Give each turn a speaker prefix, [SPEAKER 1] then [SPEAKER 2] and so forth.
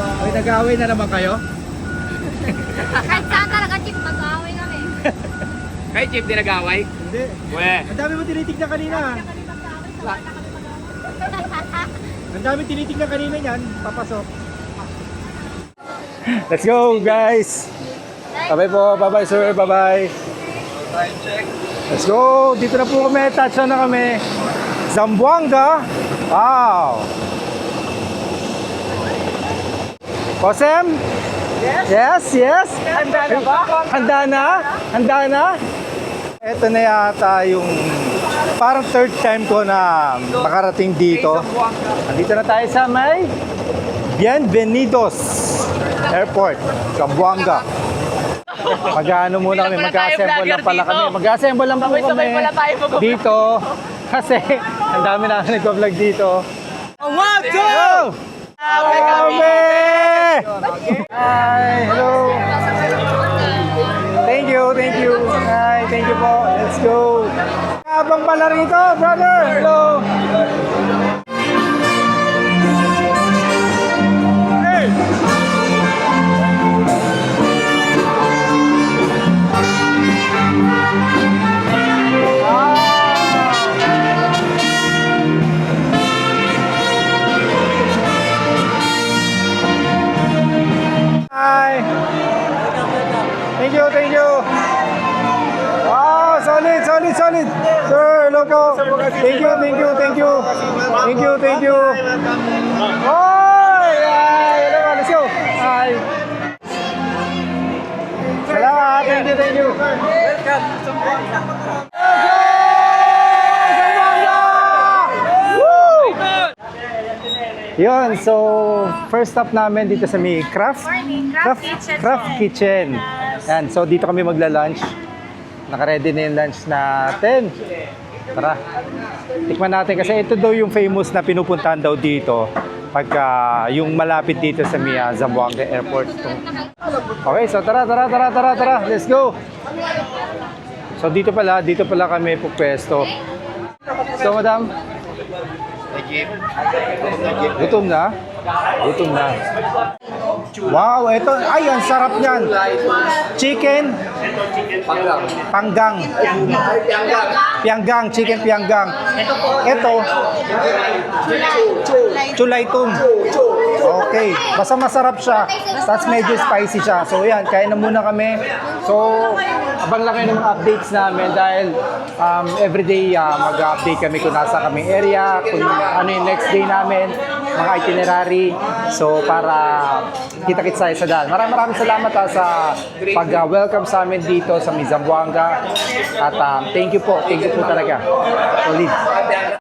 [SPEAKER 1] May nag-away na naman kayo?
[SPEAKER 2] Kahit saan talaga, Chip, mag-aaway kami.
[SPEAKER 3] Kay Chip, di nag-away?
[SPEAKER 1] Hindi.
[SPEAKER 3] Weh.
[SPEAKER 1] Ang dami mo tinitignan kanina. Ang dami tinitignan kanina niyan, papasok. Let's go guys! Bye-bye po, bye-bye sir, bye-bye.
[SPEAKER 3] Time check.
[SPEAKER 1] Let's go! Dito na po kami, touchdown na kami. Zamboanga! Wow! Kosem? Yes, yes.
[SPEAKER 3] Handa na ba?
[SPEAKER 1] Handa na? Handa na? Ito na yata yung parang third time ko na makarating dito. Nandito na tayo sa may Bienvenidos Airport, Zamboanga. Mag-ano muna kami, mag-assemble lang pala kami. Mag-assemble lang po kami dito. Kasi ang dami na nag-vlog dito.
[SPEAKER 3] One, two!
[SPEAKER 1] Go! Kami! Hi, hello. Thank you, thank you. Hi, thank you po. Let's go. Habang pala rito, brother. Hello. Hey! Hi. Thank you, thank you. Wow, solid, solid, solid. Sir, hello po. Thank you, thank you, thank you. Thank you, thank you. Hi, hi. Hello, let's go. Hi. Salamat, thank you, thank you.
[SPEAKER 3] Welcome to Zamboanga.
[SPEAKER 1] Yun, so first stop namin dito sa may Craft Kitchen. Yan, so dito kami magla-lunch. Naka-ready na yung lunch natin. Tara. Tikman natin kasi ito daw yung famous na pinupuntahan daw dito pagka yung malapit dito sa may Zamboanga Airport. Okay, so tara. Let's go. So dito pala kami pupwesto. So madam, gutom na? Gutom na. Wow, ito. Ay, ang sarap niyan. Chicken? Panggang. Pianggang. Chicken pianggang. Ito. Chulaytong. Okay. Basta masarap siya. Tapos medyo spicy siya. So, yan. Kain na muna kami. So, abang lang kayo ng mga updates namin dahil everyday mag-update kami kung nasa kami area, kung ano yung next day namin, mga itinerary. So, para kita-kits tayo sa daan. Maraming salamat sa pag-welcome sa amin dito sa Zamboanga. At thank you po talaga. Solid.